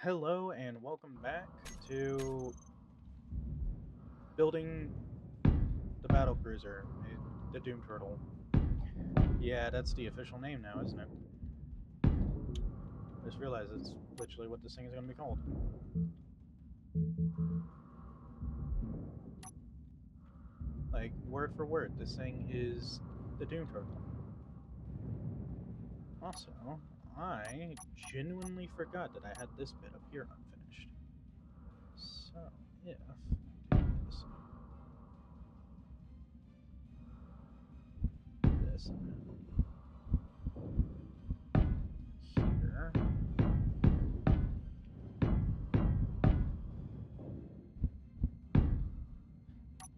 Hello and welcome back to building the battle cruiser, the Doom Turtle. Yeah, that's the official name now, isn't it? I just realized it's literally what this thing is going to be called. Like, word for word, this thing is the Doom Turtle. Also, I genuinely forgot that I had this bit up here unfinished. So, if I do this here.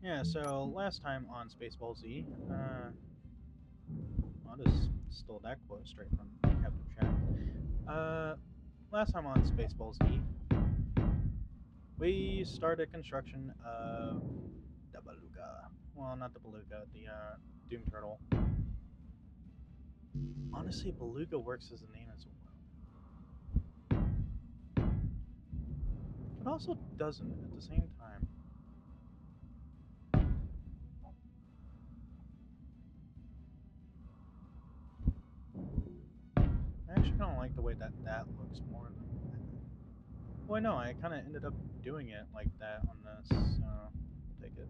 Yeah, so last time on Spaceball Z, I just stole that quote straight from Captain Shack. Last time on Spaceball Z, we started construction of the Beluga. Well, not the Beluga, the Doom Turtle. Honestly, Beluga works as a name as well, but also doesn't at the same time. I actually kind of like the way that looks more than. Well, no, I kind of ended up doing it like that on this, so I'll take it.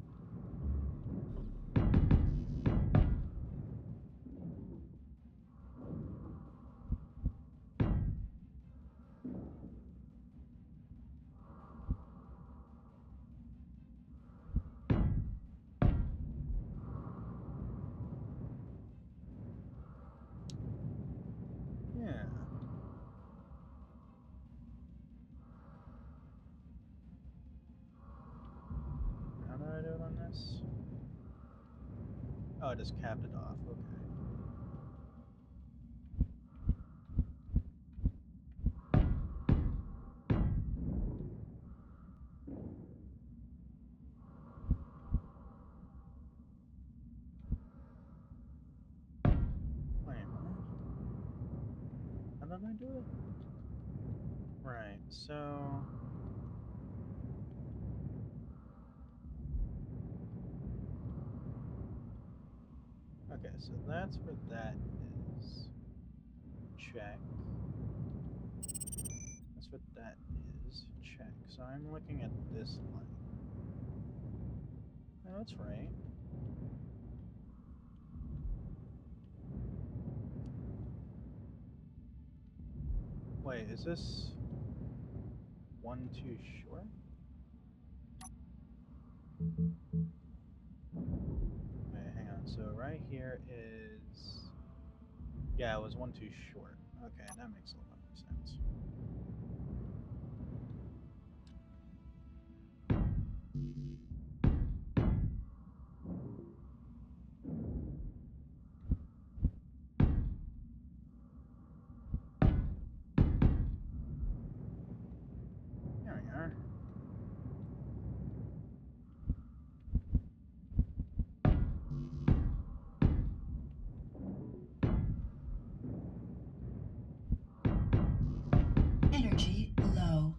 Yeah. How do I do it on this? Oh, I just capped it off. Okay. Wait, what? How did I do it? Right, so... Okay, so that's where that is. Check. That's what that is. Check. So I'm looking at this line. Oh, that's right. Wait, is this one too short? Wait, hang on. So right here is... Yeah, it was one too short. Okay, that makes a lot more sense. There we are. Energy low.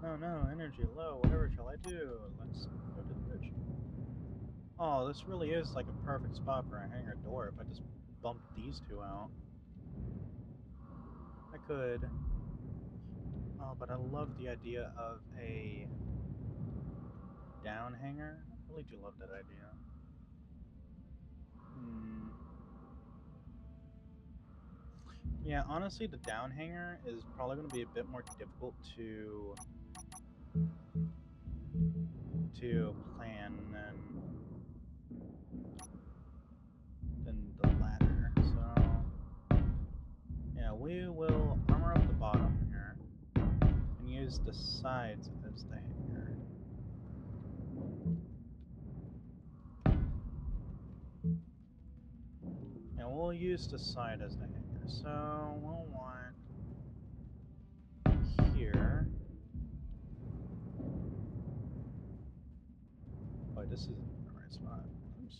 No, no, energy low. Whatever shall I do? Let's go to the bridge. Oh, this really is like a perfect spot for a hangar door if I just bump these two out. I could. Oh, but I love the idea of a down hangar. I really do love that idea. Hmm. Yeah, honestly, the down hangar is probably going to be a bit more difficult to plan than the ladder. So yeah, we will armor up the bottom here and use the sides as the hangar. And we'll use the side as the hanger. So we'll want here. Wait, this isn't the right spot. Oops.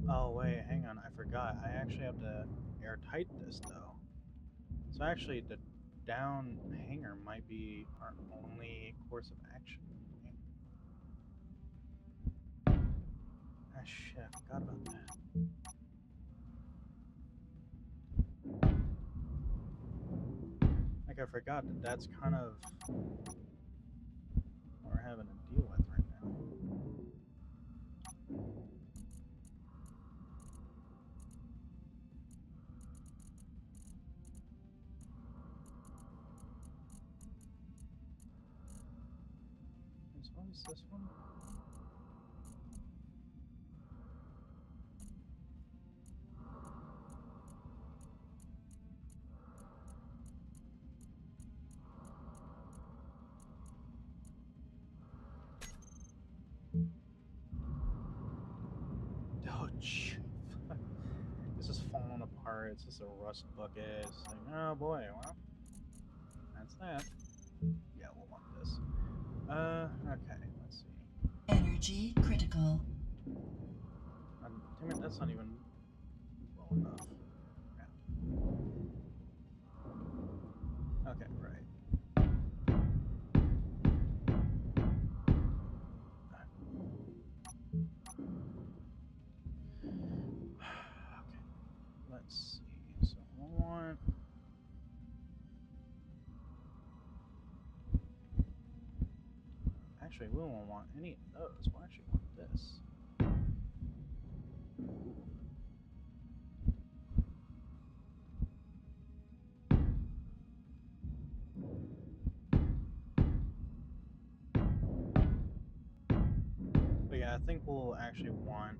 Oh wait, hang on. I forgot. I actually have to airtight this though. So actually, the down hanger might be our only course of action. Ah shit, I forgot about that. Like I forgot that that's kind of what we're having to deal with right now. What is this one? Oh, jeez. This is falling apart. It's just a rust bucket. It's like, oh boy, well, that's that. Yeah, we'll want this. Okay, let's see. Energy critical. Damn it, that's not even low enough. Yeah. Okay, right. Okay, let's see. So we'll want. Actually, we won't want any of those. We'll actually want this. But yeah, I think we'll actually want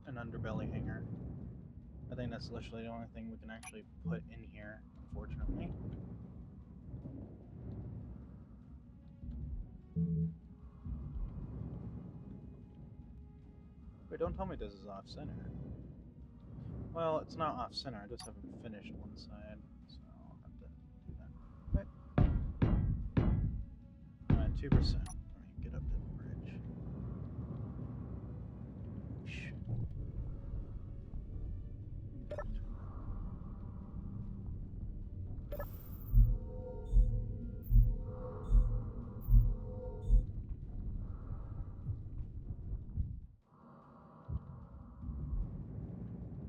an underbelly hanger. I think that's literally the only thing we can actually put in here, unfortunately. Wait, don't tell me this is off-center. Well, it's not off-center, I just haven't finished one side, so I'll have to do that. Alright, 2%. Let me get up to the bridge.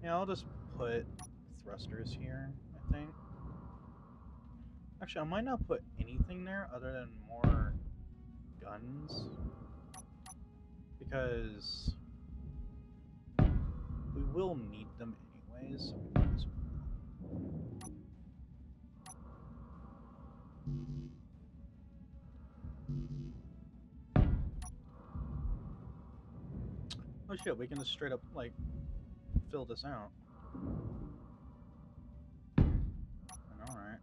Yeah, I'll just put thrusters here, I think. Actually, I might not put anything there other than more guns. Because we will need them anyways, so we might as well. Oh shit, we can just straight up, like, fill this out. Alright.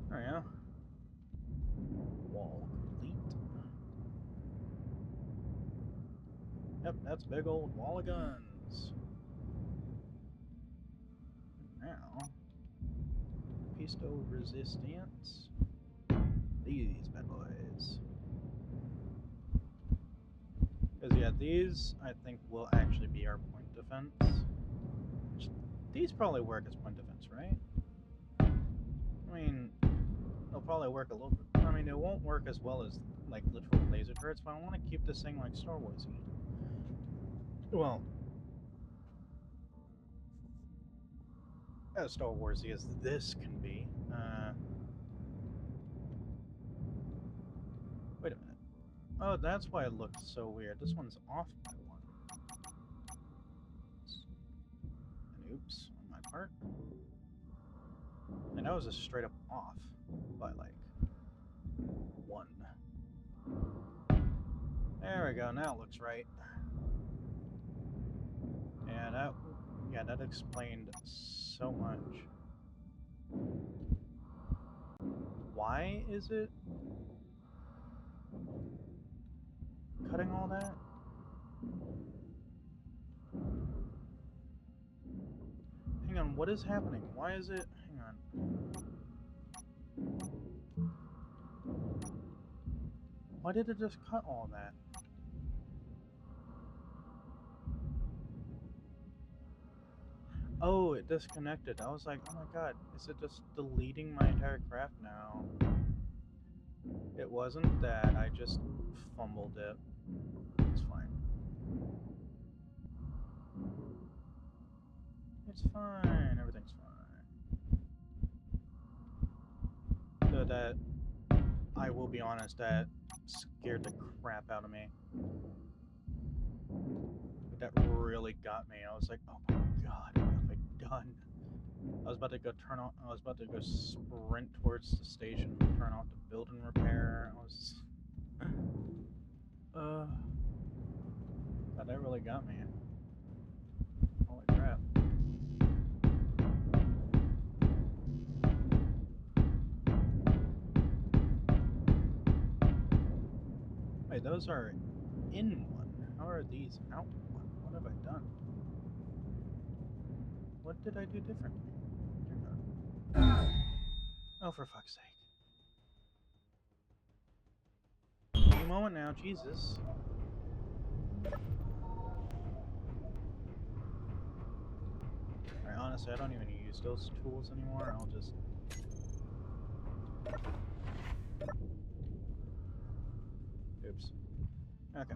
There we go. Wall complete. Yep, that's a big old wall of guns. Now, Pisto Resistance. These bad boys. Because, yeah, these, I think, will actually be our point defense. These probably work as point defense, right? I mean, they'll probably work a little bit. I mean, it won't work as well as, like, literal laser turrets, but I want to keep this thing, like, Star Wars-y. Well, as Star Wars-y as this can be. Wait a minute. Oh, that's why it looks so weird. This one's off by one. And oops, on my part. And that was just straight up off by, like, one. There we go, now it looks right. And that explained so much. Why is it cutting all that? Hang on, what is happening? Why is it... Hang on. Why did it just cut all that? Oh, it disconnected. I was like, oh my god, is it just deleting my entire craft now? It wasn't that, I just fumbled it. It's fine. It's fine, everything's fine. So that, I will be honest, that scared the crap out of me. That really got me. I was like, oh my god, what have I done? I was about to go sprint towards the station, turn off the building repair. I was, God, that really got me. Holy crap. Wait, those are in one. How are these out one? What have I done? What did I do differently? Dear God. Oh, for fuck's sake. Any moment now, Jesus. Alright, honestly, I don't even use those tools anymore. I'll just... Oops. Okay.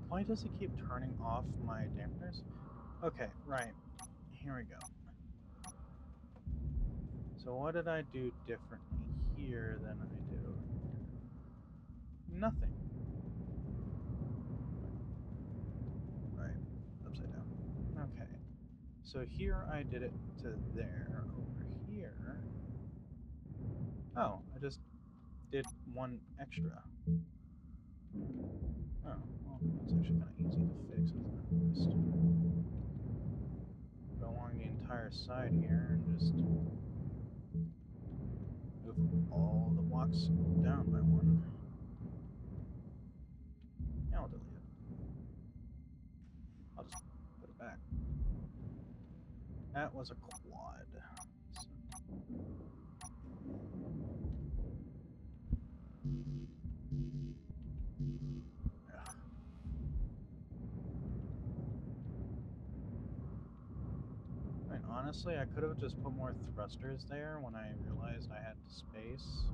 Why does it keep turning off my dampeners? Okay, right. Here we go. So what did I do differently here than I did over here? Nothing. Right. Upside down. Okay. So here I did it to there. Over here... Oh, I just did one extra. Oh, well, that's actually kind of easy to fix, isn't it? Just go along the entire side here and just move all the blocks down by one. Yeah, I'll delete it. I'll just put it back. That was a quad. So. I mean, honestly, I could have just put more thrusters there when I realized I had the space.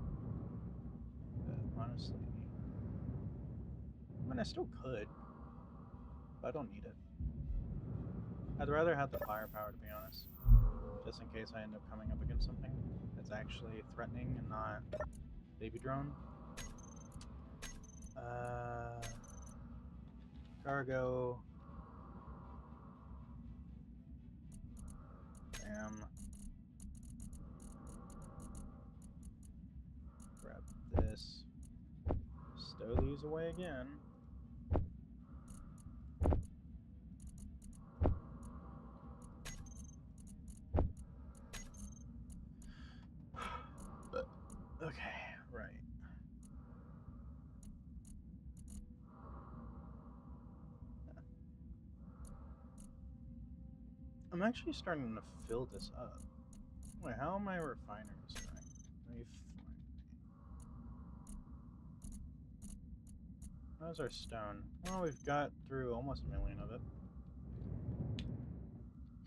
But honestly, I mean, I still could, but I don't need it. I'd rather have the firepower, to be honest, just in case I end up coming up against something that's actually threatening and not baby drone. Cargo. Bam. Grab this. Stow these away again. Okay, right. I'm actually starting to fill this up. Wait, how are my refiners doing? How's our stone? Well, we've got through almost 1 million of it.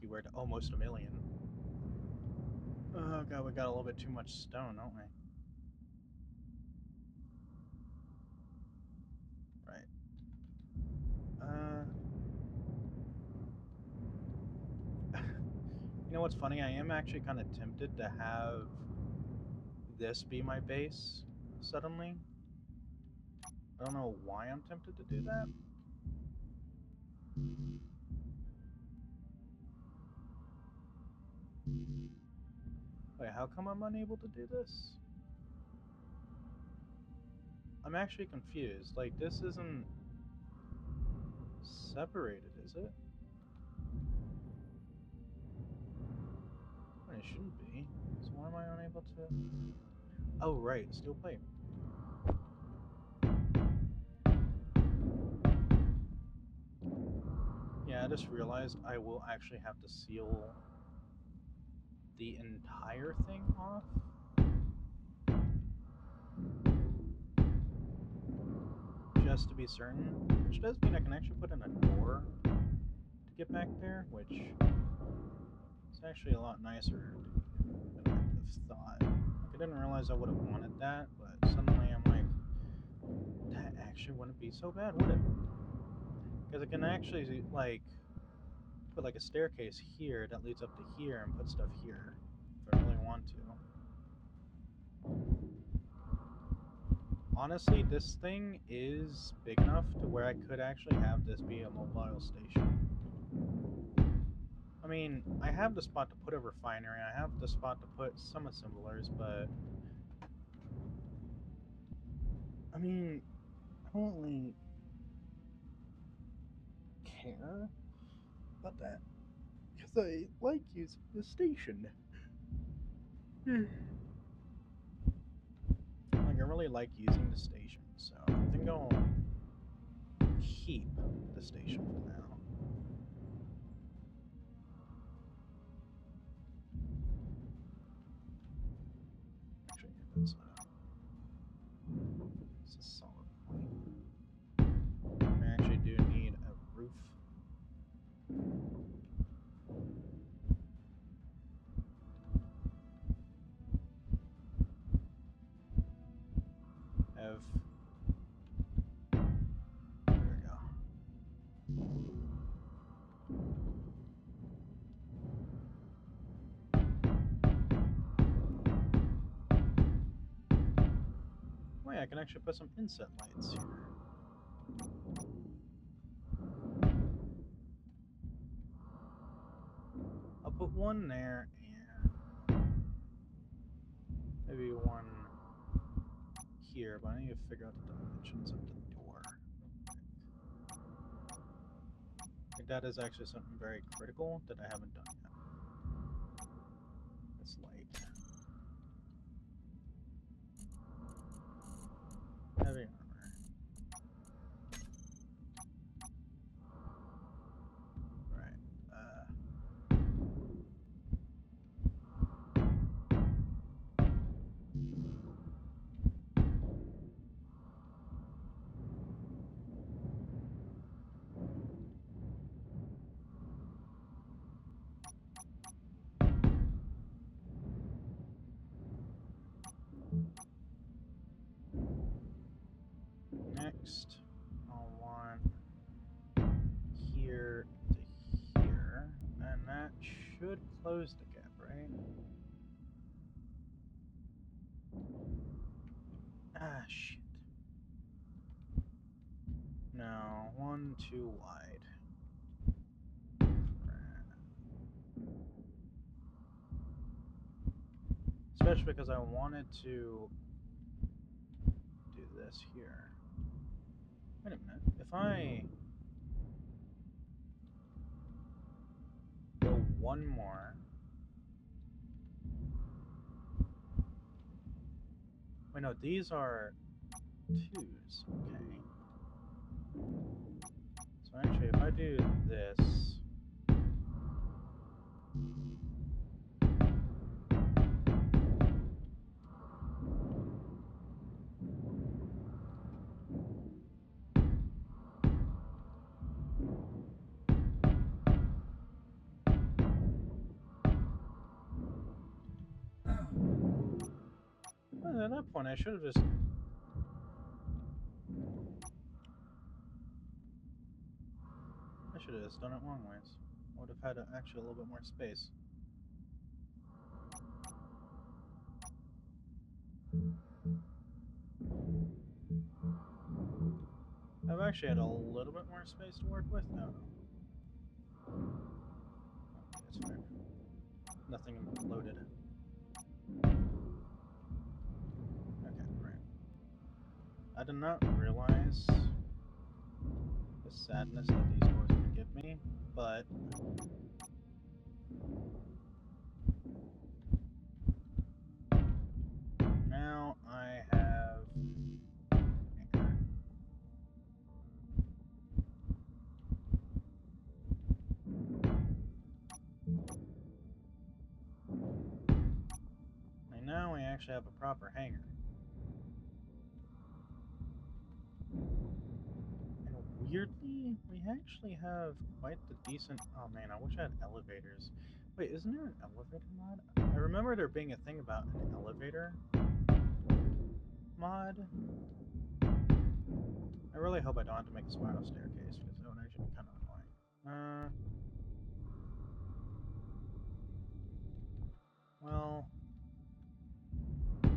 Keyword almost 1 million. Oh god, we got a little bit too much stone, don't we? Right. You know what's funny? I am actually kind of tempted to have this be my base suddenly. I don't know why I'm tempted to do that. Wait, how come I'm unable to do this? I'm actually confused. Like, this isn't separated, is it? Well, it shouldn't be. So why am I unable to... Oh, right, steel plate. Yeah, I just realized I will actually have to seal the entire thing off. just to be certain, which does mean I can actually put in a door to get back there, which is actually a lot nicer than I would have thought. Like, I didn't realize I would have wanted that, but suddenly I'm like, that actually wouldn't be so bad, would it? Because I can actually, like, put like a staircase here that leads up to here and put stuff here if I really want to. Honestly, this thing is big enough to where I could actually have this be a mobile station. I mean, I have the spot to put a refinery, I have the spot to put some assemblers, but I mean, I don't really care about that because I like using the station. Like, I really like using the station, so I think I'll keep the station for now. Actually, that's a solid point. I actually do need a roof. Have there we go. Wait, I can actually put some inset lights here. I'll put one there and maybe one here, but I need to figure out the dimensions of the door. I think that is actually something very critical that I haven't done yet. This light. Heavy armor. Next, I'll want here to here, and that should close the gap, right? Ah, shit. No, one too wide. Especially because I wanted to do this here. Wait a minute. If I go one more. Wait, no, these are twos. Okay. So actually, if I do this. Well, at that point, I should have just. I should have just done it long ways. I would have had actually a little bit more space. I've actually had a little bit more space to work with. No. Okay, that's fine. Nothing loaded. Okay, right. I did not realize the sadness that these doors would give me, but now I have anger. And now we actually have a proper hangar. weirdly, we actually have quite the decent. Oh man, I wish I had elevators. Wait, isn't there an elevator mod? I remember there being a thing about an elevator mod. I really hope I don't have to make a spiral staircase because that would actually be kind of annoying. Well, I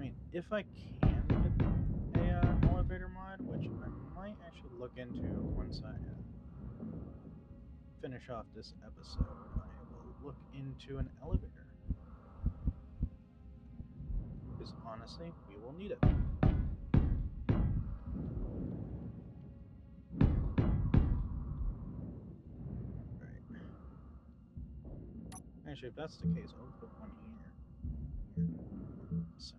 mean, if I can get a elevator mod, which I might actually look into once I finish off this episode, I will look into an elevator. Because honestly, we will need it. Right. Actually, if that's the case, I'll put one here. So.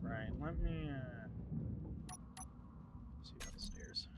Right, let me see about the stairs.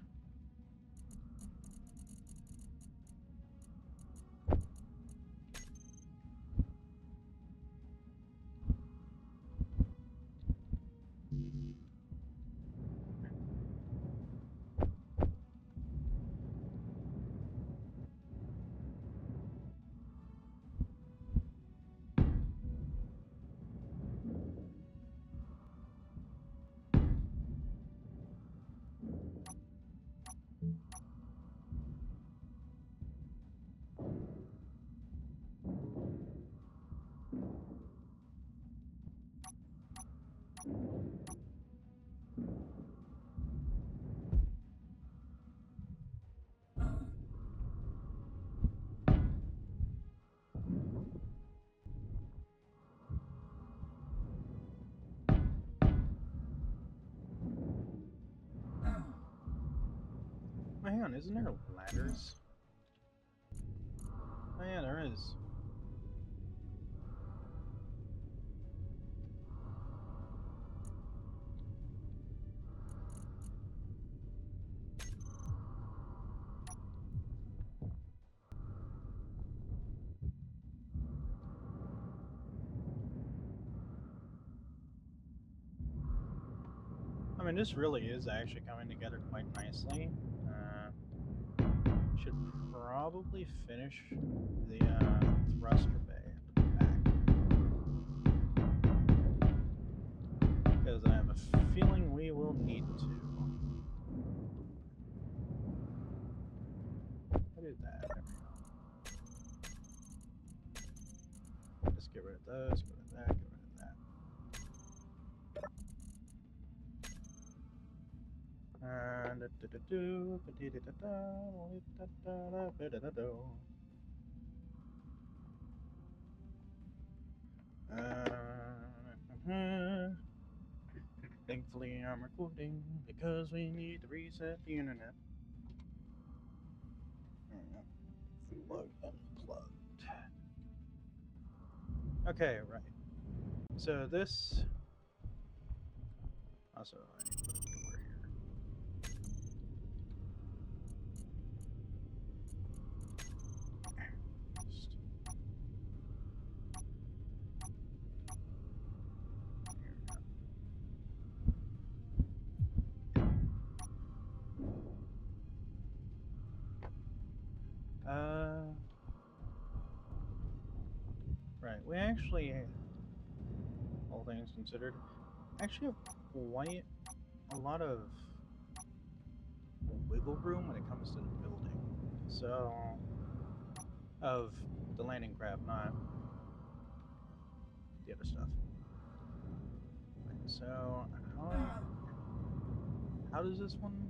Oh, hang on, isn't there ladders? Oh yeah, there is. I mean, this really is actually coming together quite nicely. Should probably finish the thruster bay at the back. Because I have a feeling we will need to. I did that. There we go. Just get rid of those, get rid of that, get rid of that. Thankfully, I'm recording because we need to reset the internet. Plug unplugged. Okay, right. So this. Also, I need to put a door here. Right. We actually, all things considered, actually have quite a lot of wiggle room when it comes to the building. So, of the landing craft, not the other stuff. Right, so, how does this one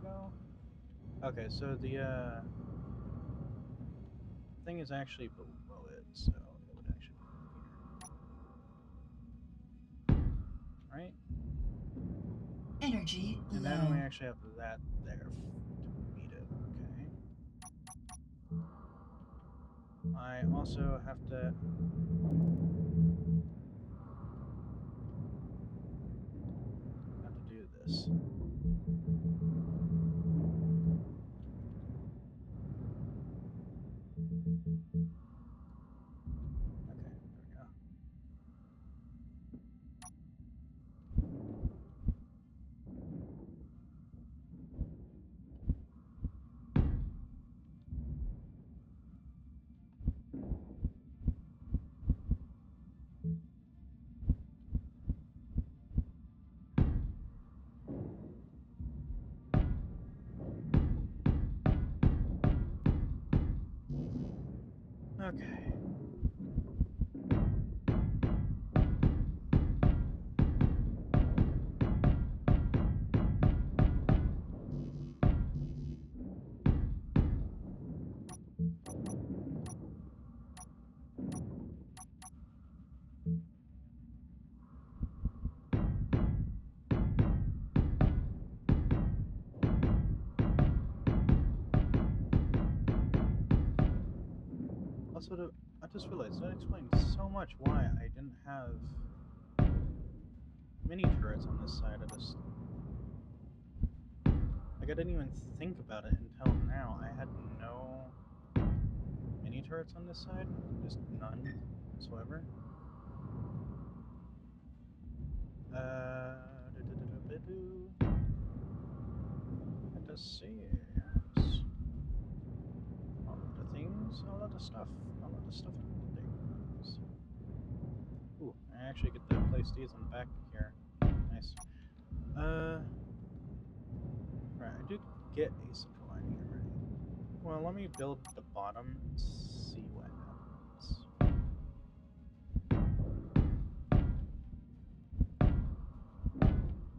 go? Okay, so the thing is actually below it, so it would actually be here. Right? Energy And low. then we actually have that there to meet it, okay? I also have to... do this. Okay, there we go. Okay. Also, I just realized that explains so much why I didn't have mini turrets on this side of this. Like, I didn't even think about it until now. I had no mini turrets on this side, just none whatsoever. Let us see. Yes. A lot of things, a lot of stuff, a lot of stuff and things. Ooh, I actually get to place these on the back here. Nice. Right, I do get a central line here already. Well, let me build the bottom and see what happens.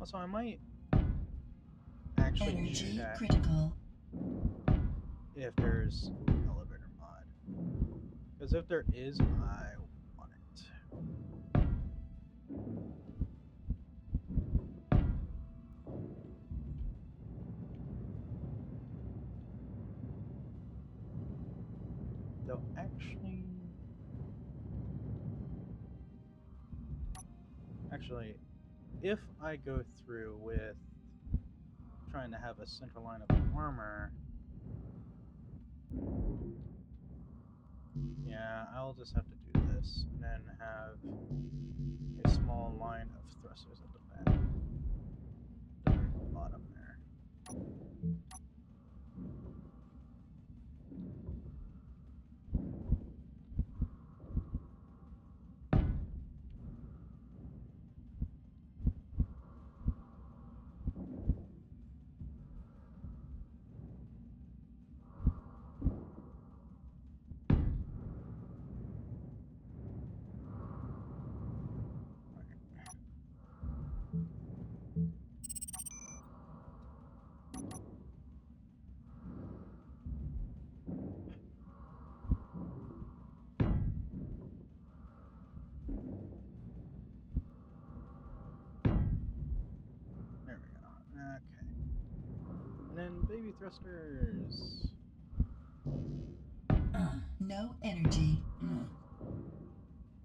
Also, I might actually Energy check critical. if there's elevator mod. Because if there is, I want it. Though, actually, if I go through with trying to have a central line of armor, yeah, I'll just have to do this, and then have a small line of thrusters at the back, at the very bottom there. There we go. Okay. And then baby thrusters. No energy.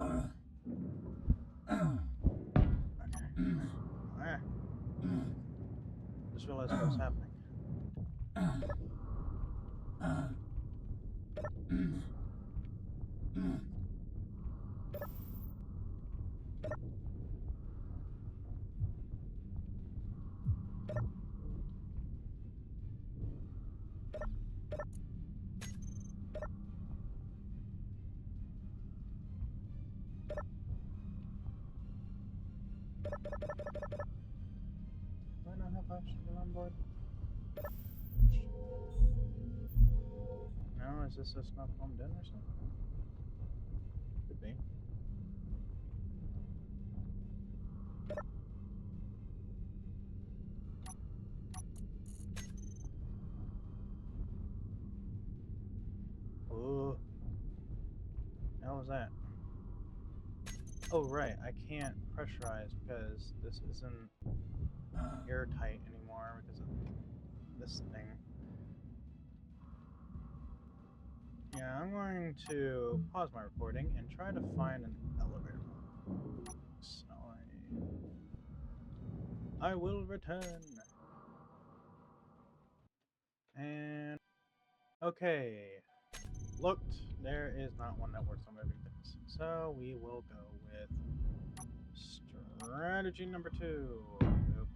Okay. Ah. Just realized what was happening. Do I not have oxygen on board? No, is this just not plumbed in or something? Could be. Oh. How was that? Oh, right. I can't pressurize because this isn't airtight anymore because of this thing. Yeah, I'm going to pause my recording and try to find an elevator. So I will return. And okay, looked, there is not one that works on moving things. So we will go with strategy number 2. Oop.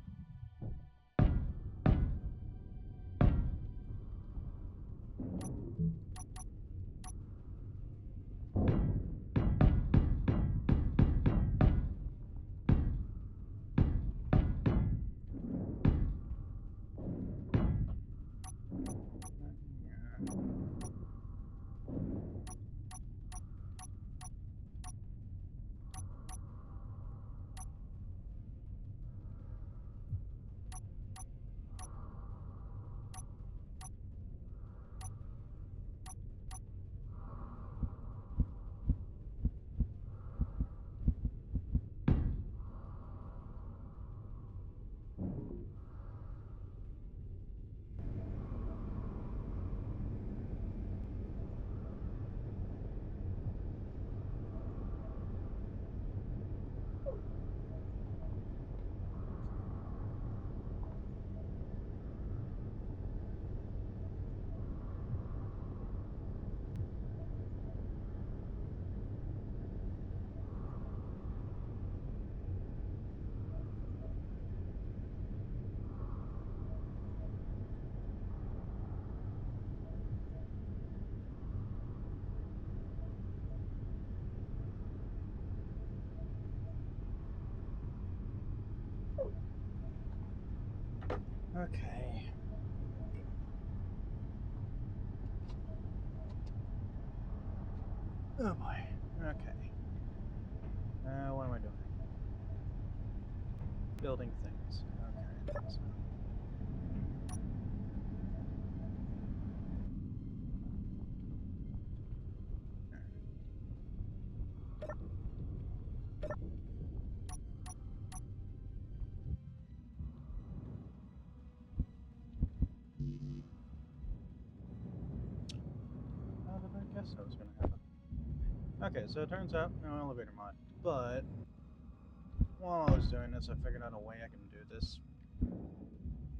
Okay. Oh boy. Okay. What am I doing? Building things. Okay. So. How did I guess that was going to happen? Okay, so it turns out no elevator mod. But while I was doing this, I figured out a way I can do this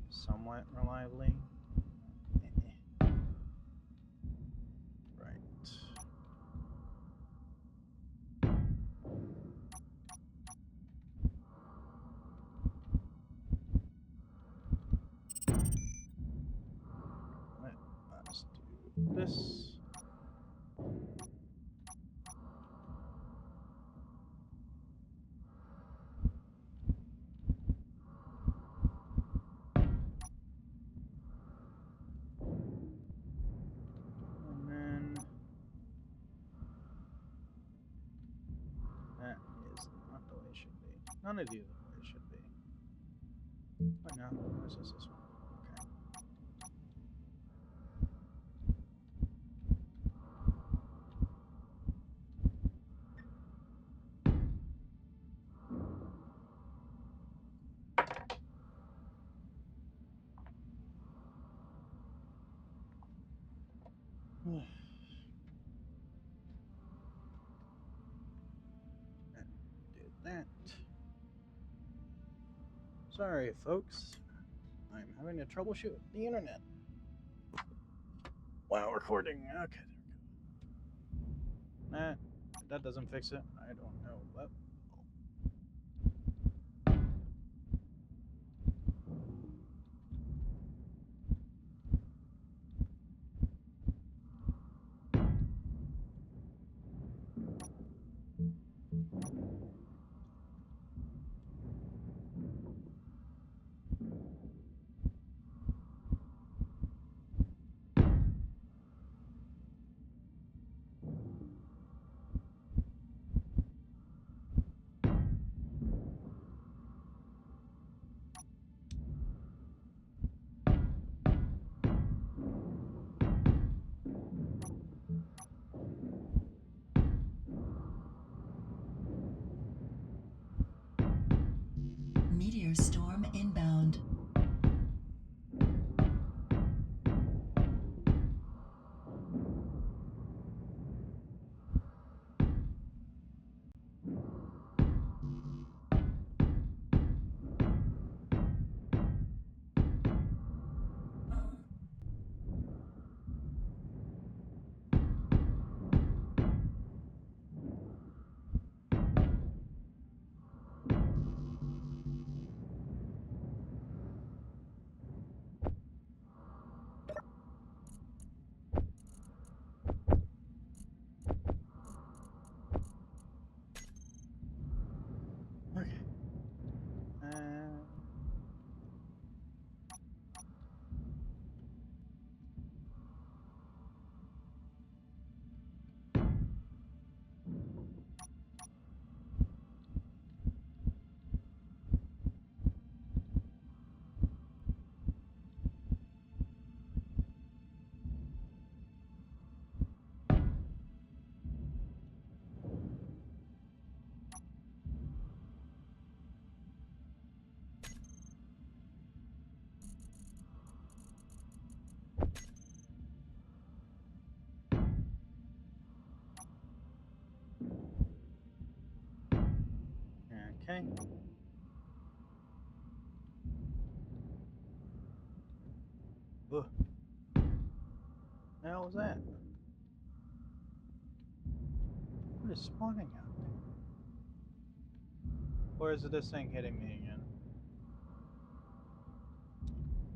somewhat reliably. Right. Let's do this. And then that is not the way it should be. None of these are the way it should be. Wait, no. This is this one. Okay. Did that. Sorry, folks. I'm having to troubleshoot the internet while recording. Okay, there we go. If that doesn't fix it, I don't know what. Meteor storm inbound. Okay. Ugh. The hell was that? What is spawning out there? Or is it this thing hitting me again?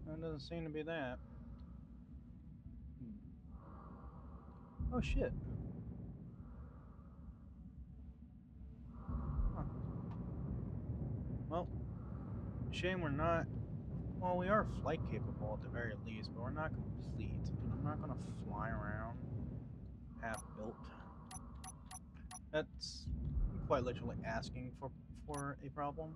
It doesn't seem to be that. Oh shit. Huh. Well, shame we're not. Well, we are flight capable at the very least, but we're not complete. And I'm not gonna fly around half built. That's quite literally asking for a problem.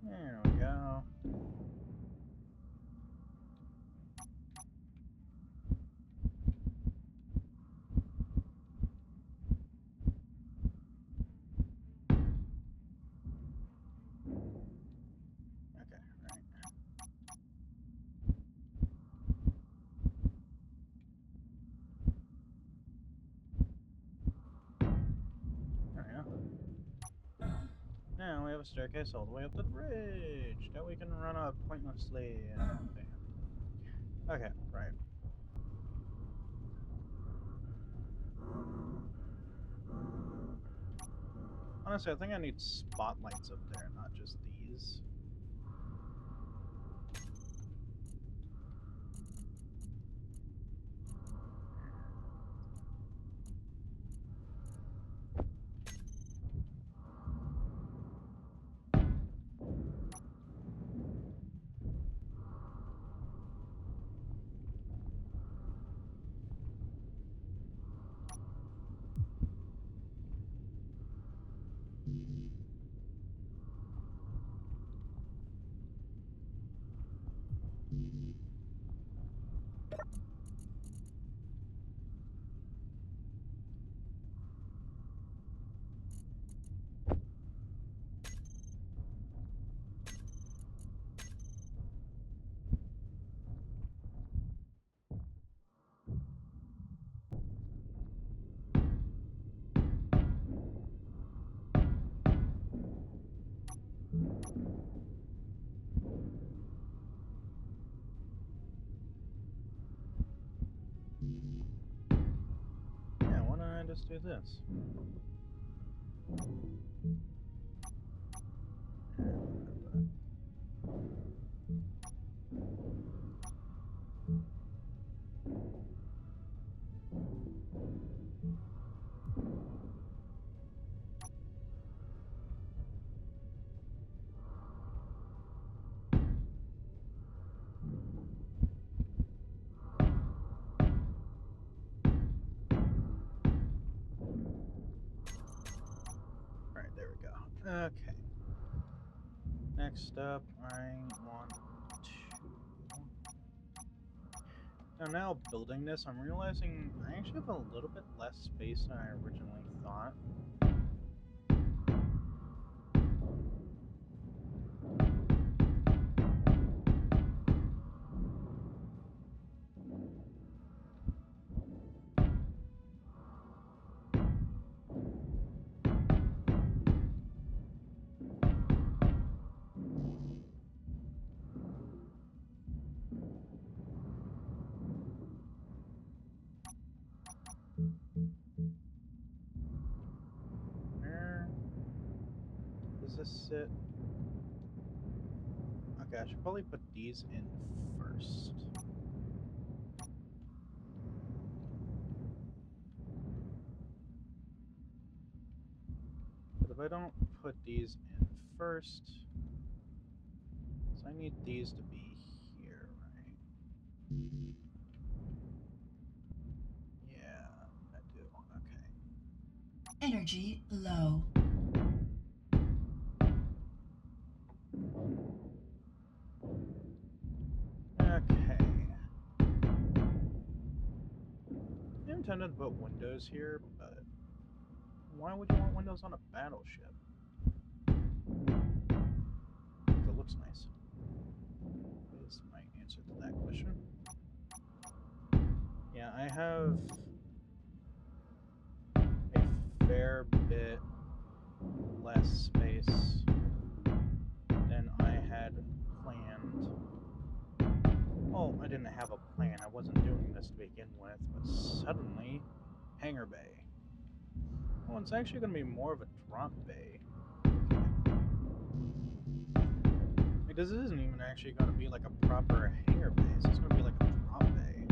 There we go. Okay, right. There we go. Now we have a staircase all the way up to the bridge that we can run up pointlessly. Okay, right. Honestly, I think I need spotlights up there, not just these. Yeah, why don't I just do this? Right, there we go. Okay. Next up, I want to... Now building this, I'm realizing I actually have a little bit less space than I originally thought. Where does this sit? Okay, I should probably put these in first. But if I don't put these in first, so I need these to be here, right? Yeah, I do. Energy low. Okay. I intended to put windows here, but why would you want windows on a battleship? It looks nice. Is my answer to that question. Yeah, I have a fair bit less space than I had planned. Well, I didn't have a plan. I wasn't doing this to begin with, but suddenly, hangar bay. Oh, it's actually going to be more of a drop bay. Like, this isn't even actually going to be like a proper hangar bay. It's just going to be like a drop bay.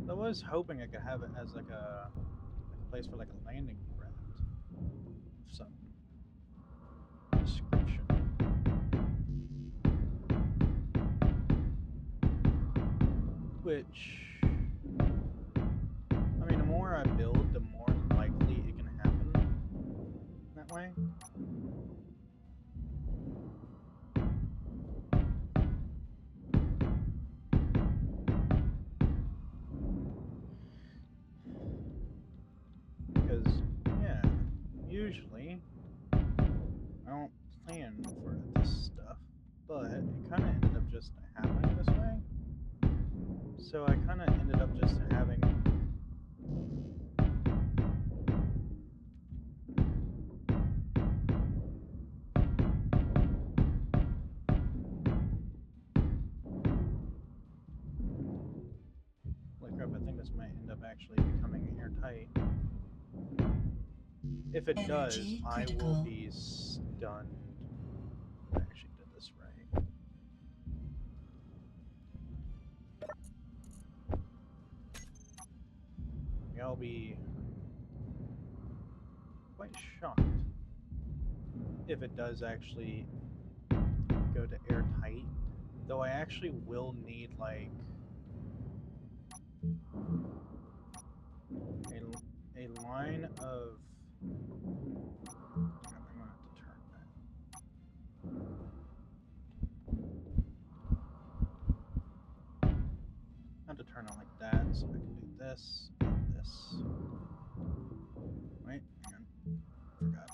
I was hoping I could have it as like a place for like a landing craft of some description. Which, I mean, the more I build, the more likely it can happen that way. Because, yeah, usually I don't plan for this stuff, but it kind of ended up just happening this way. So I kind of ended up just having like crap. I think this might end up actually becoming airtight. If it does, Energy I will critical. be stunned. I actually did this right. I'll be quite shocked if it does actually go to airtight. Though I actually will need like a line of. I'm gonna have to turn that. I have to turn it like that so I can do this and this. Wait, hang on. Forgot.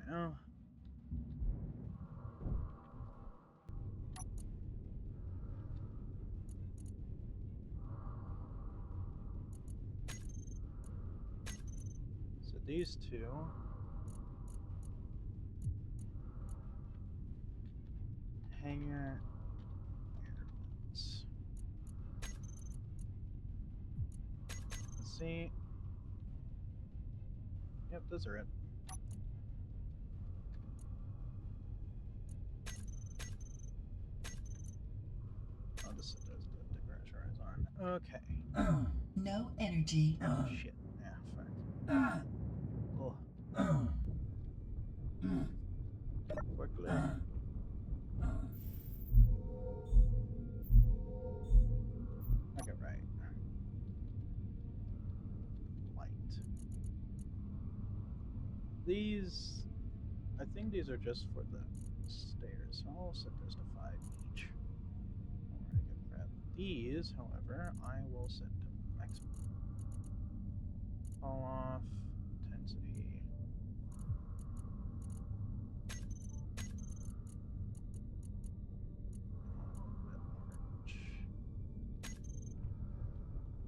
There we go. So these two. Hangar air vents. Let's see. Yep, those are it. I'll just set those to depressurize on. Okay. No energy. Shit. Yeah, fuck. Oh. Quickly. Okay, right. Light. These, I think these are just for the stairs. So I'll set those to 5 each. Alright, good crap. These, however, I will set to maximum. Fall off, intensity. Orange.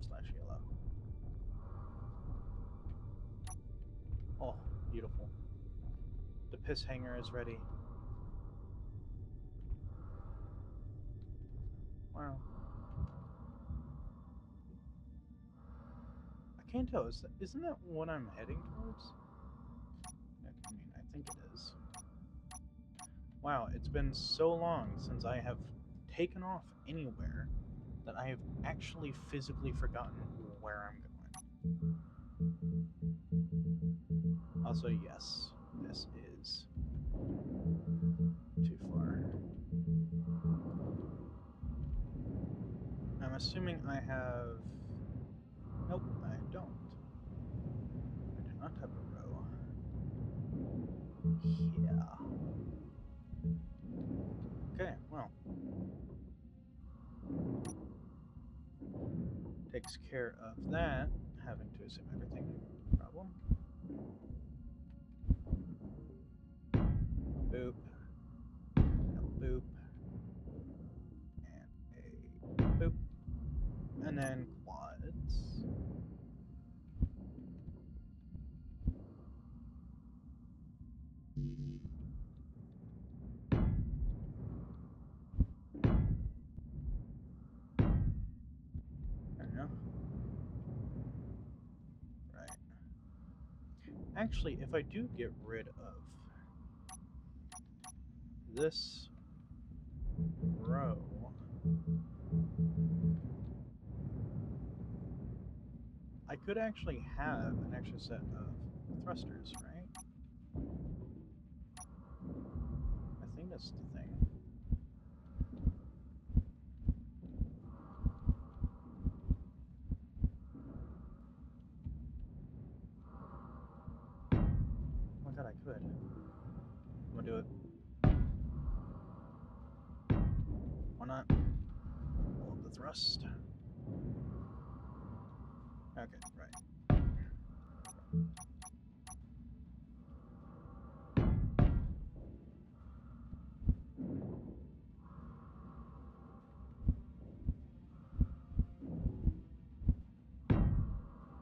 Slash yellow. Oh, beautiful. The piss hanger is ready. Wow. I can't tell. Isn't that what I'm heading towards? I mean, I think it is. Wow, it's been so long since I have taken off anywhere that I have actually physically forgotten where I'm going. Also, yes, this is Too far. I'm assuming I have... Nope, I don't. I do not have a row. Yeah. Okay, well. Takes care of that, having to assume everything problem. Boop. A boop. And a boop. And then quads. There we go. Right. Actually, if I do get rid of this row, I could actually have an extra set of thrusters, right? I think that's the thing. Oh my god, I could. I'm gonna do it. Why not? Pull up the thrust. Okay, right.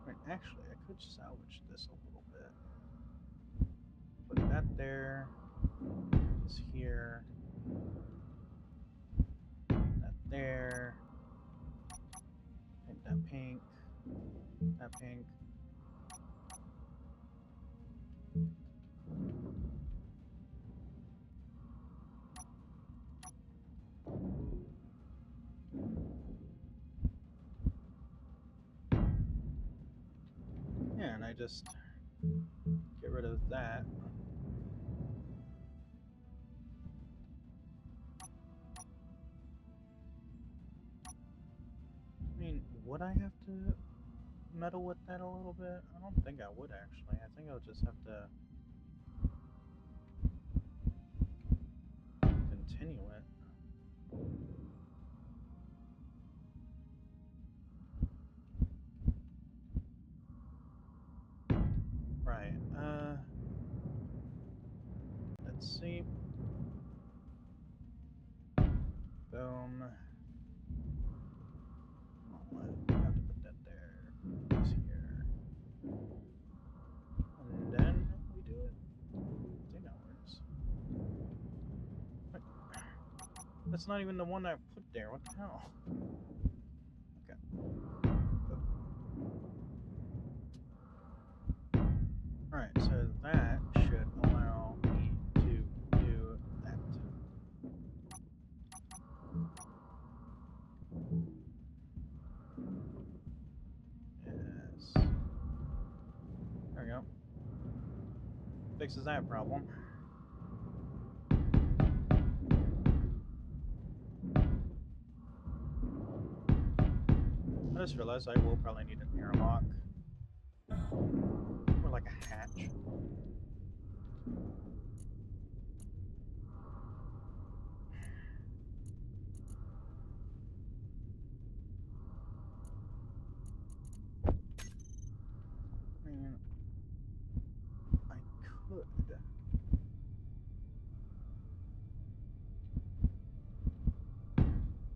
Wait, actually, I could salvage this a little bit. Put that there. This here. That there. Paint that pink. That pink. Yeah, and I just get rid of that. I mean, would I have to meddle with that a little bit? I don't think I would actually. I think I'll just have to continue it. Right, let's see. Boom. Oh, I have to put that there. This here. And then we do it. I think that works. What? That's not even the one I put there. What the hell? Okay. Alright, so that should allow me to do that. Yes. There we go. Fixes that problem. I just realized I will probably need an airlock. Or like a hatch. I mean, I could.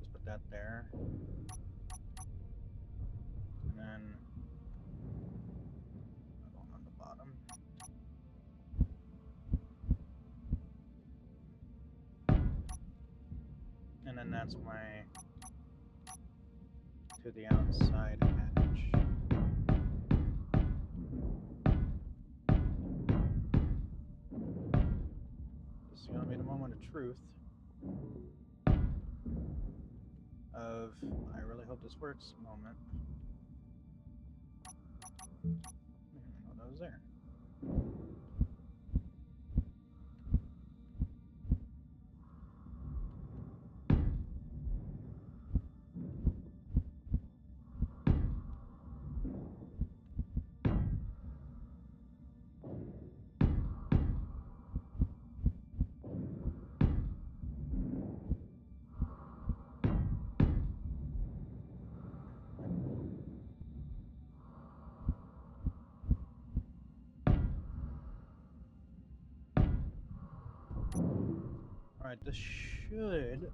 Just put that there. And then another one on the bottom. And then that's my to the outside hatch. This is gonna be the moment of truth. Of I really hope this works moment. I didn't even know that was there. Right, this should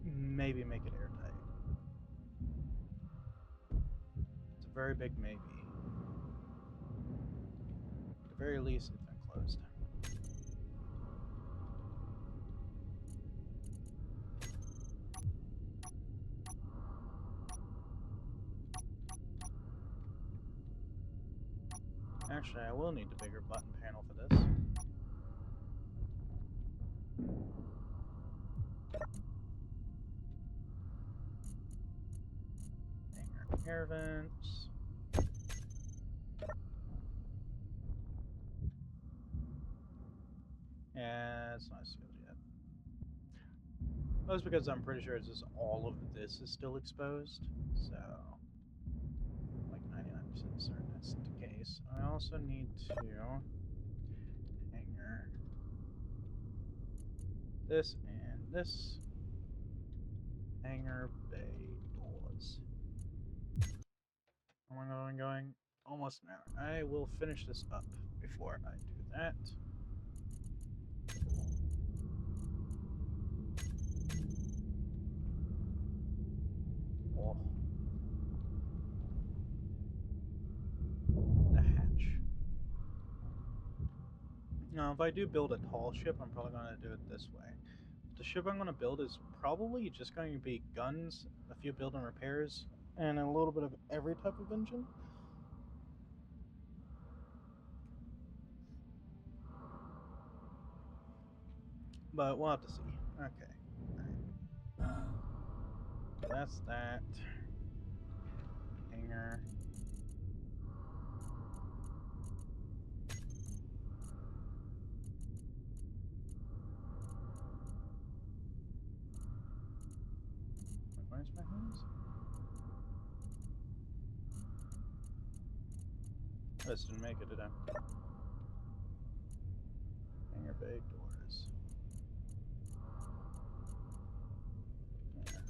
maybe make it airtight. It's a very big maybe. At the very least, it's been closed. Actually, I will need the bigger button panel for this. Air vents. Yeah, it's not sealed yet. That's because I'm pretty sure it's just all of this is still exposed. So, like 99% certain that's the case. I also need to hanger this and this. Hanger bay doors. Am I going? Almost an hour. I will finish this up before I do that. Oh. The hatch. Now, if I do build a tall ship, I'm probably going to do it this way. The ship I'm going to build is probably just going to be guns, a few build and repairs, and a little bit of every type of engine. But we'll have to see. Okay. Right. That's that. Hanger. Where's my hands? This didn't make it, did I? Hanger bay doors. Yeah.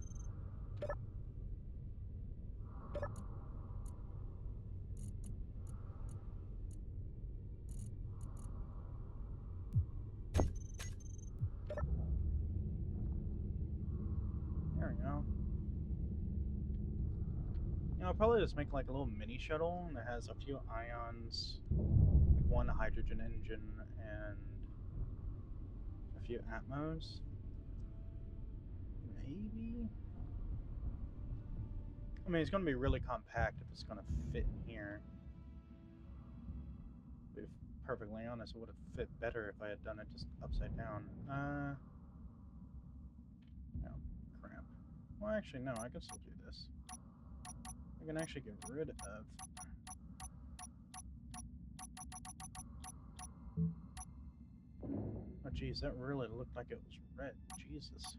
There we go. You know, I'll probably just make like a little mini shuttle that has a few ions, one hydrogen engine, and a few Atmos. Maybe? I mean, it's going to be really compact if it's going to fit in here. To be perfectly honest, it would have fit better if I had done it just upside down. Oh, crap. Well, actually, no, I can still do this. I can actually get rid of... Oh, geez, that really looked like it was red. Jesus.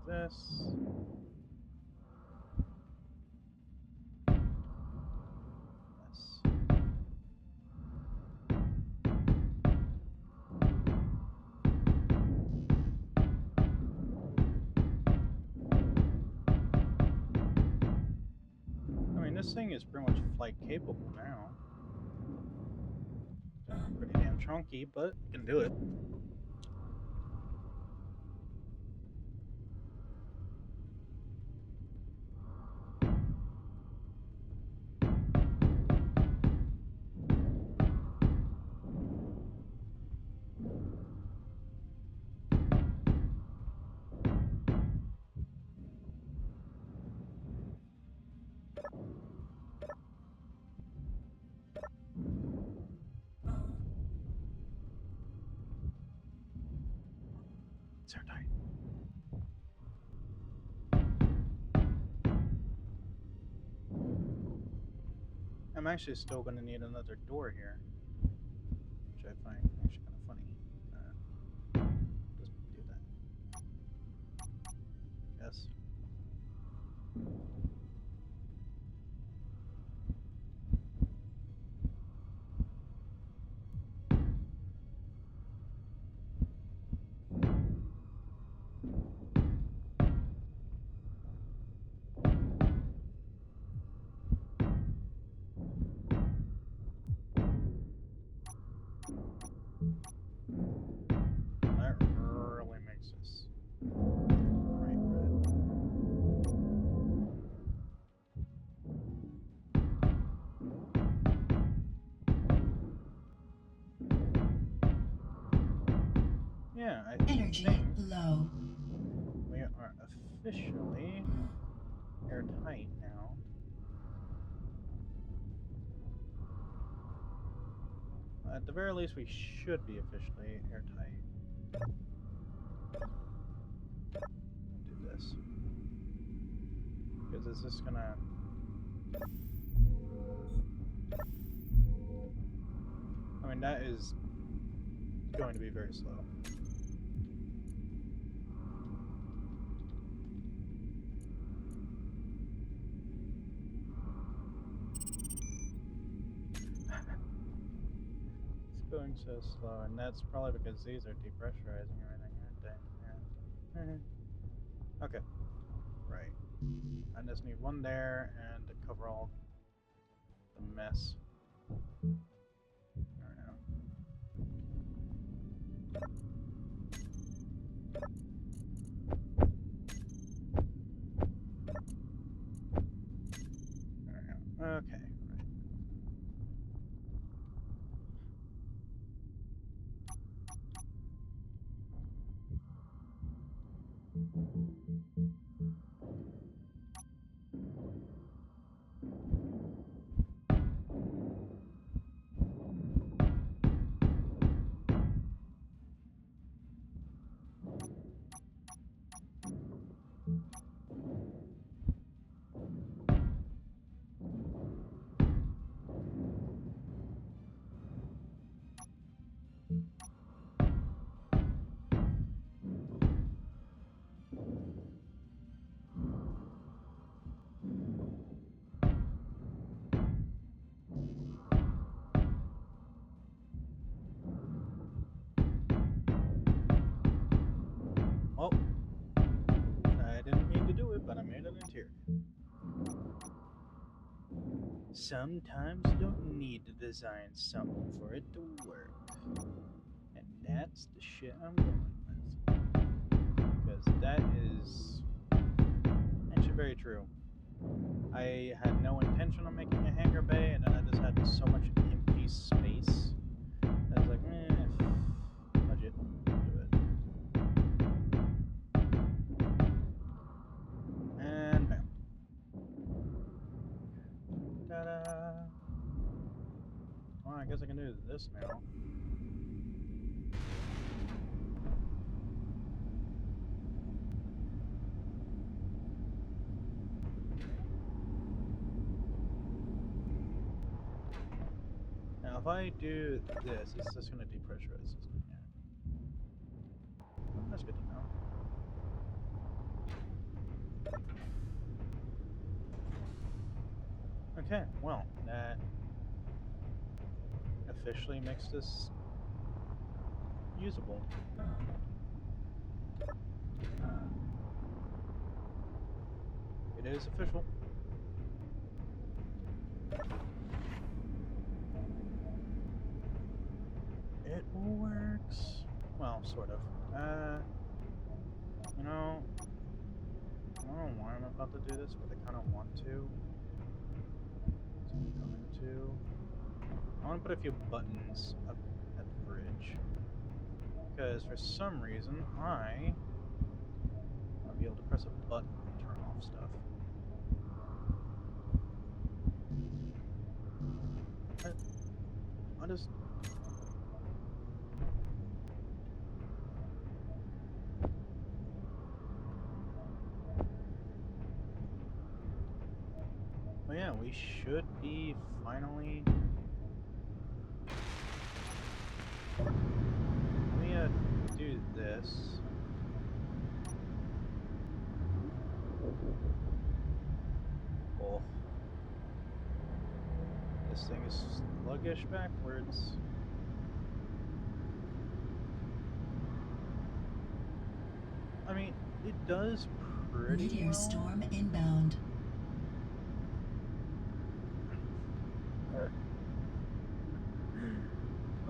This. I mean, this thing is pretty much flight capable now. Pretty damn chunky, but it can do it. It's airtight. I'm actually still going to need another door here, which I find actually kind of funny. Just do that. Yes. I Energy think low. we are officially airtight now. At the very least, we should be officially airtight. Do this. Because is this gonna... I mean, that is going to be very slow. It's going so slow, and that's probably because these are depressurizing everything, aren't they? Yeah. Okay. Right. I just need one there and to cover all the mess. There we go. There we go. Okay. Right. Oh, I didn't mean to do it, but I made an interior. Sometimes you don't need to design something for it to work. And that's the shit I'm going with. Because that is actually very true. I had no intention of making a hangar bay, and then I just had so much empty space. I was like, budget, do it. And bam. Ta-da! Well, I guess I can do this now. Now, if I do this, it's just going to depressurize this thing. Yeah. That's good to know. Okay, well, that officially makes this usable. It is official. It works. Well, sort of. You know, I don't know why I'm about to do this, but I kind of want to. So I'm going to. I want to put a few buttons up at the bridge. Because for some reason, I want to be able to press a button and turn off stuff. I just... Oh yeah, we should be finally... Let me do this. Oh. This thing is sluggish backwards. I mean, it does pretty Meteor well. storm inbound.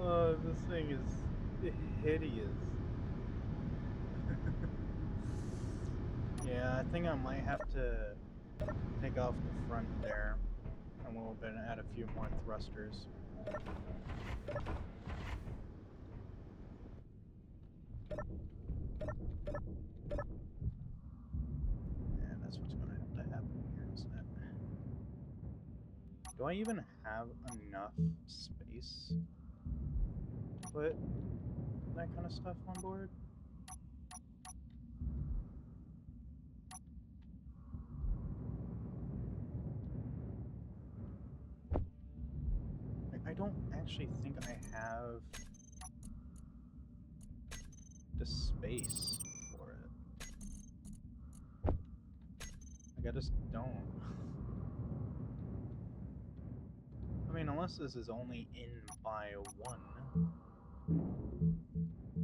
Oh, this thing is hideous. Yeah, I think I might have to take off the front there a little bit and add a few more thrusters. Do I even have enough space to put that kind of stuff on board? I don't actually think I have the space for it. Like, I just don't. I mean, unless this is only in by 1,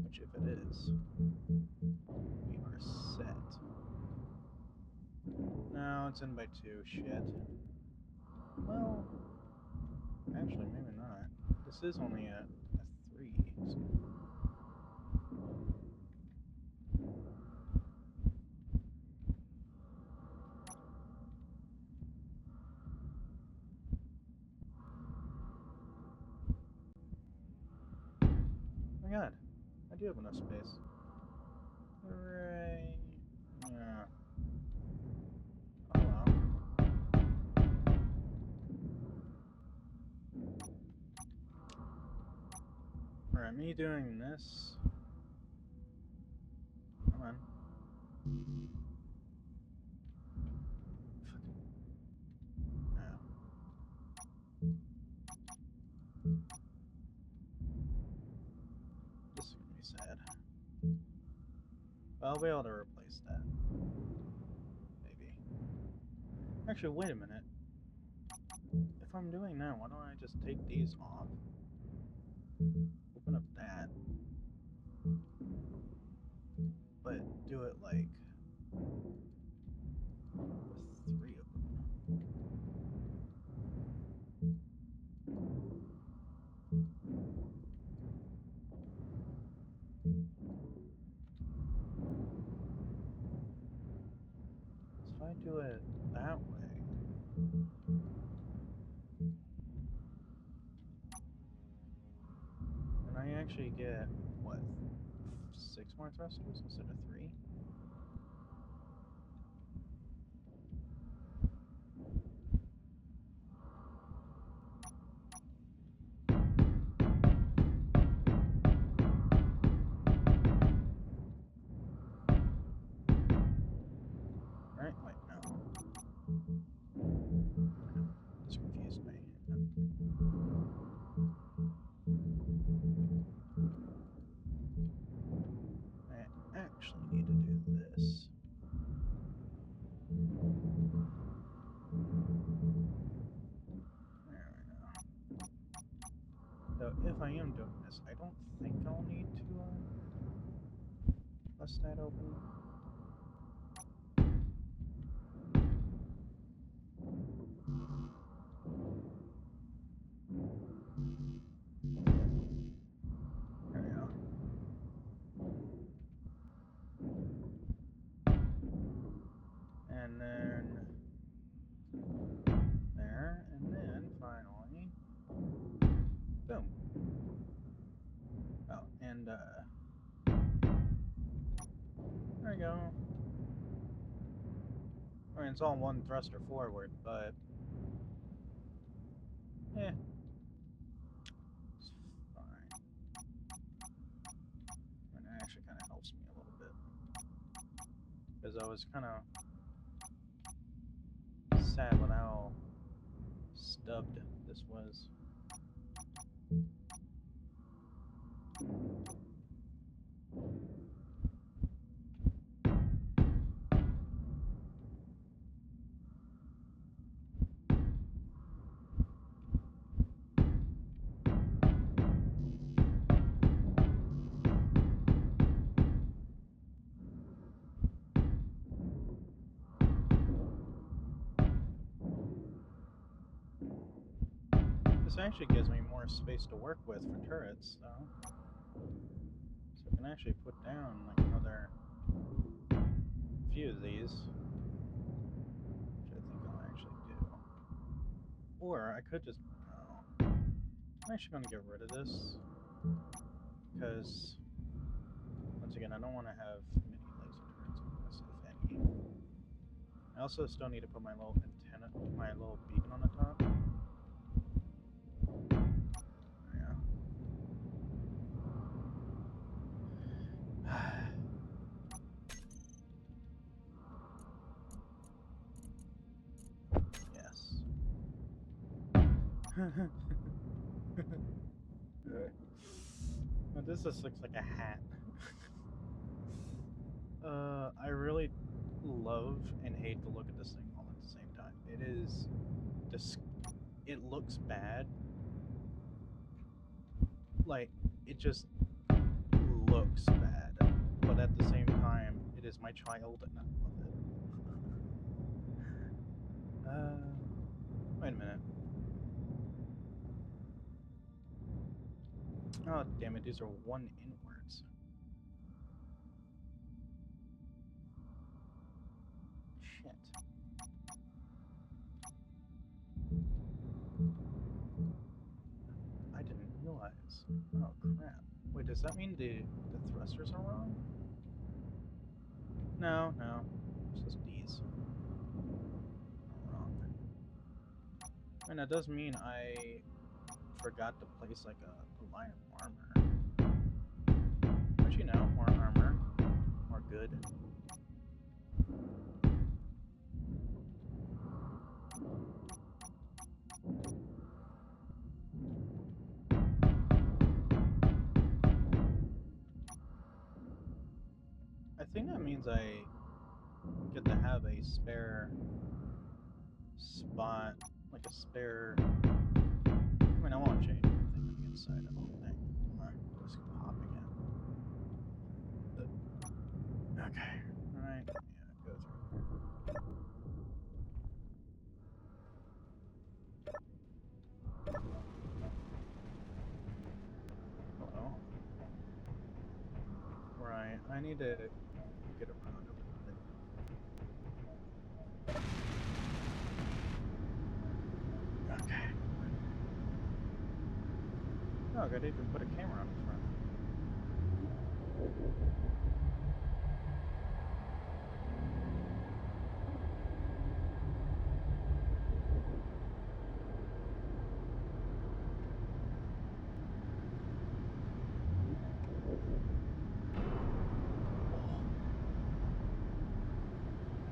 which if it is, we are set. No, it's in by 2, shit. Well, actually, maybe not. This is only a 3, so. Oh my god, I do have enough space. Hooray. Yeah. Oh well. Alright, me doing this. Come on. No. This is gonna be sad. I'll be able to replace that. Maybe. Actually, wait a minute. If I'm doing that, why don't I just take these off? Open up that. But do it like with 3 of them. So if I do it that way, then I actually get, what, 6 more thrusters instead of 3? Right? Wait, no. This confused me. I actually need to do this. There we go. So if I am doing this, I don't think I'll need to bust that open. There we go. And then there, and then finally, boom. Oh, and there we go. I mean, it's all one thruster forward, but eh, it's fine. And it actually kind of helps me a little bit because I was kind of sad with how stubbed this was. This actually gives me more space to work with for turrets, though. So I can actually put down like another few of these, which I think I'll actually do. Or I could just, oh, I'm actually going to get rid of this, because, once again, I don't want to have many laser turrets on this, if any. I also still need to put my little antenna, my little beacon on the top. But this just looks like a hat. I really love and hate to look at this thing all at the same time. It is it looks bad. Like, it just looks bad. But at the same time, it is my child and I love it. Wait a minute. Oh, damn it, these are one inwards. Shit. I didn't realize. Oh, crap. Wait, does that mean the thrusters are wrong? No, no. It's just these. Wrong. And that does mean I forgot to place, like, a line of armor. But you know, more armor. More good. I think that means I get to have a spare spot, like a spare. I mean, I won't change anything on the inside of the thing. Just popping it. Okay. Alright. Yeah, go through. Hello. Right. I need to get around a little bit. Okay. Oh, I could even put a camera on the front.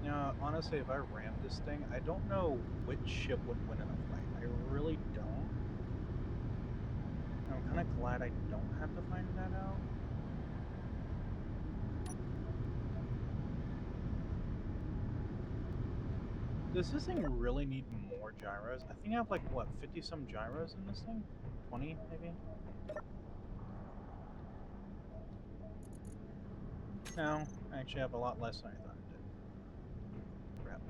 You know, honestly, if I rammed this thing, I don't know which ship would win in a fight. I really don't. I'm kind of glad I don't have to find that out. Does this thing really need more gyros? I think I have like, what, 50 some gyros in this thing? 20 maybe? No, I actually have a lot less than I thought I did. Crap.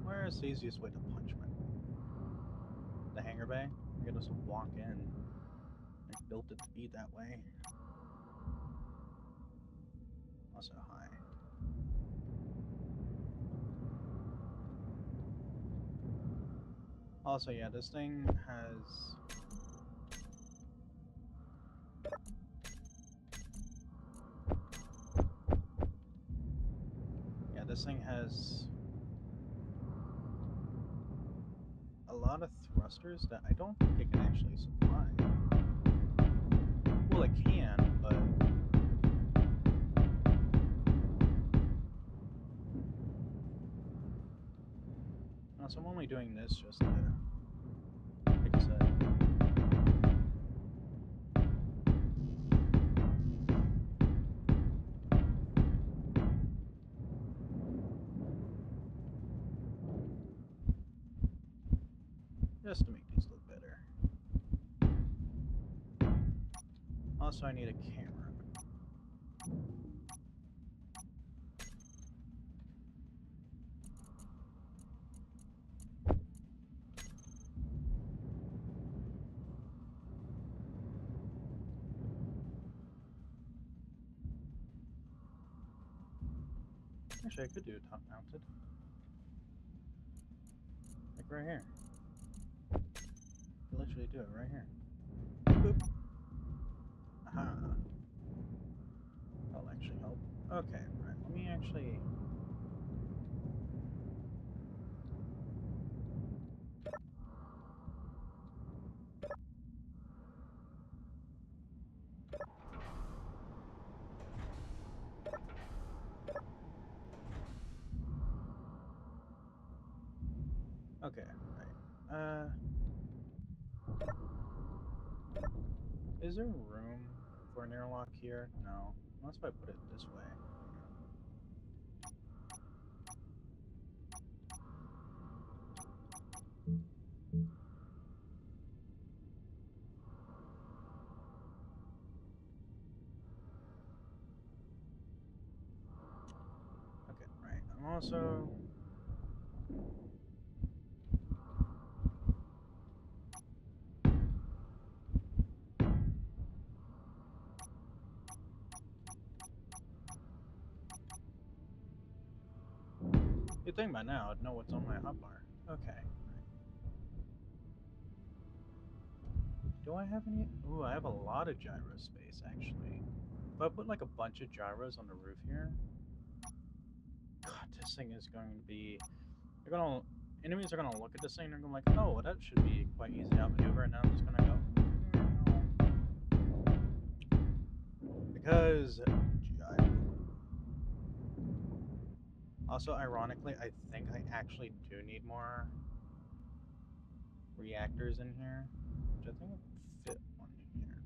Where is the easiest way to punch my way? The hangar bay? I can just walk in. I built it to be that way. Also high. Also, yeah, this thing has... Yeah, this thing has a lot of thrusters that I don't think it can actually supply. Well, it can, but... So I'm only doing this just to, like I said, just to make these look better. Also, I need a camera. Actually, I could do top mounted. Like right here. I could literally do it right here. Boop. Aha. That'll actually help. Okay, right. Let me actually... Okay, right. Is there room for an airlock here? No. Unless if I put it this way. Okay, right. I'm also... You'd think by now I'd know what's on my hotbar. Okay, right. Do I have any? Ooh, I have a lot of gyro space, actually. If I put like a bunch of gyros on the roof here... God, this thing is going to be... They're gonna... Enemies are gonna look at this thing and they're gonna be like, oh, well, that should be quite easy to outmaneuver, and then I'm just gonna go... Because... Also, ironically, I think I actually do need more reactors in here, which I think would fit one here.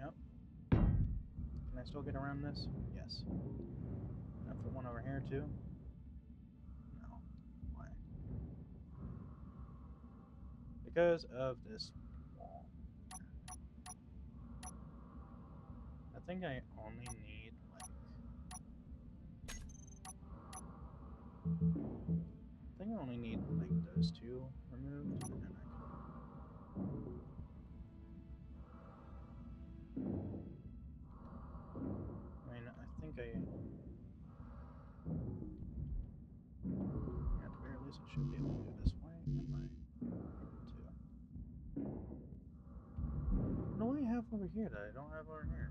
Yep. Can I still get around this? Yes. Can I put one over here too? No. Why? Because of this wall. I think I only need like... I think I only need like those two removed, and then I can... I mean, I think I... At the very least, I should be able to do this. Why am I able to? What do I have over here that I don't have over here?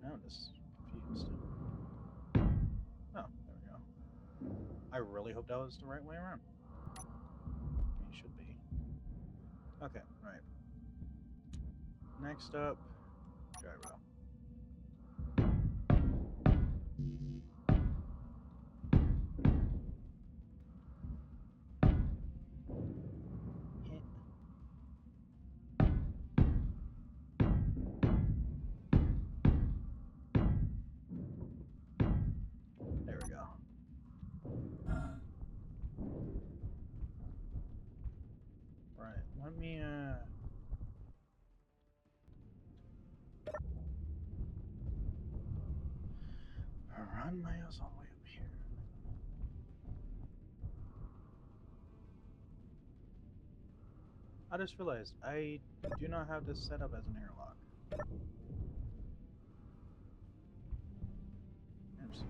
Now I'm just confused. Oh, there we go. I really hope that was the right way around. It should be. Okay, right. Next up, gyro. Hit. There we go. Right, let me, run my ass all the way up here. I just realized I do not have this set up as an airlock. Oops.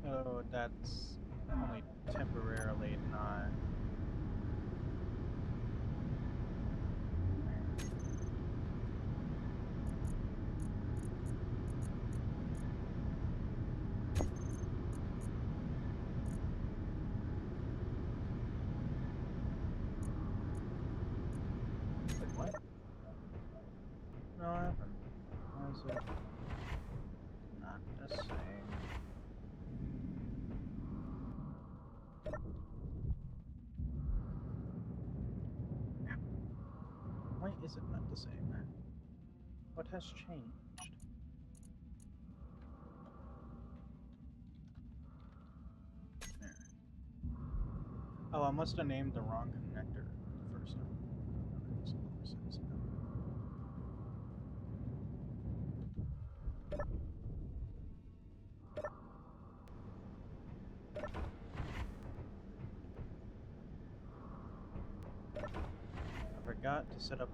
Oh, that's only temporarily not... Wait, what? No, I haven't. Why is it not the same? Why is it not the same? What has changed? There. Oh, I must have named the wrong connector the first time. Oh, that makes more sense now. I forgot to set up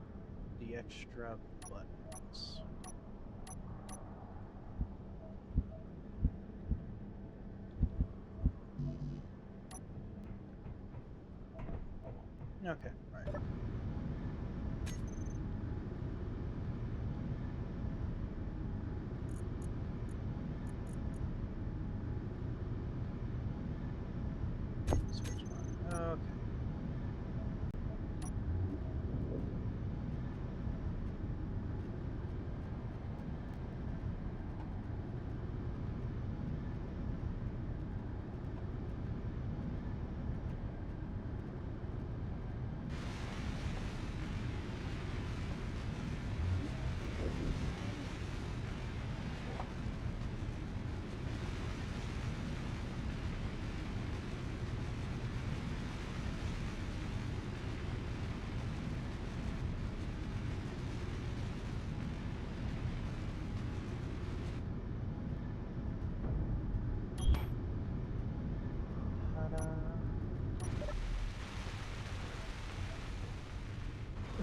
the extra buttons. Okay, right. Switch on. Okay.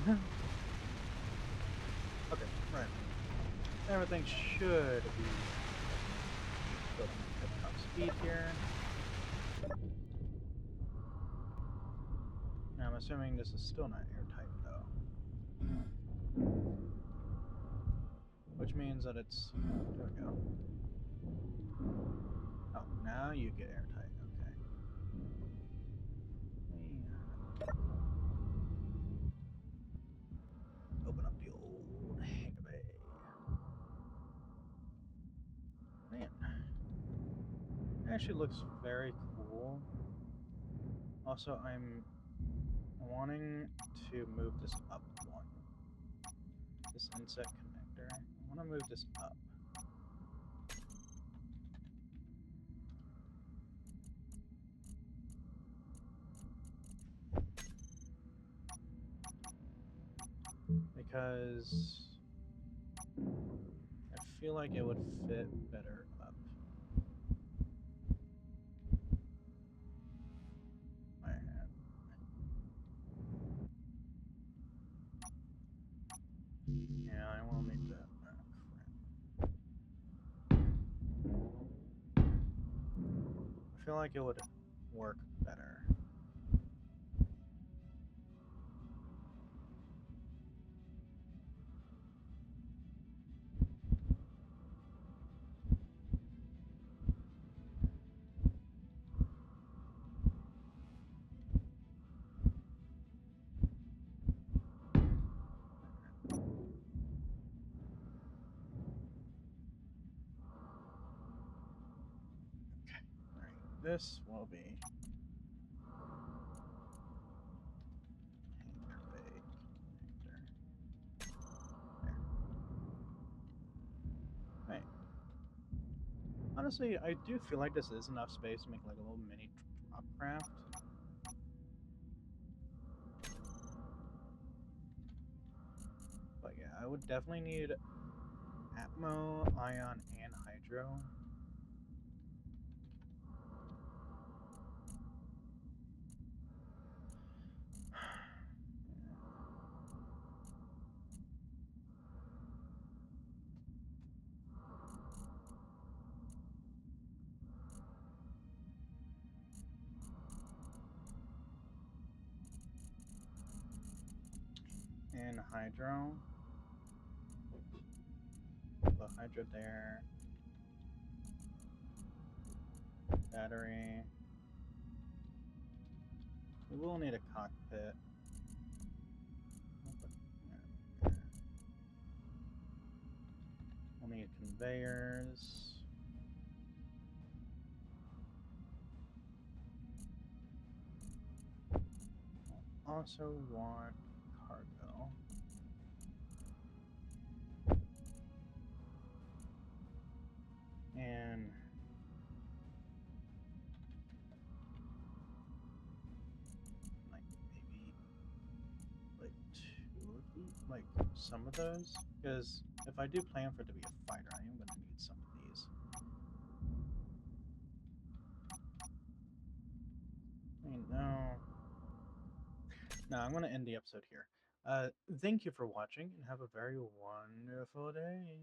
Okay, right. Everything should be building at top speed here. Now I'm assuming this is still not airtight though. Which means that it's... There we go. Oh, now you get airtight. Okay. Open up the old hangar bay. Man, it actually looks very cool. Also, I'm wanting to move this up one. This inset connector. I want to move this up. Because I feel like it would fit better up. My hat. Yeah, I will need that. Crap. I feel like it would work better. This will be hangar bay connector. There. Right. Honestly, I do feel like this is enough space to make like a little mini drop craft. But yeah, I would definitely need Atmo, Ion, and Hydro. And Hydro. Put Hydro there. Battery. We will need a cockpit. We'll need conveyors. We'll also want cargo. And like maybe like two of these, like some of those, because if I do plan for it to be a fighter, I am going to need some of these. I mean, no, I'm going to end the episode here. Thank you for watching and have a very wonderful day.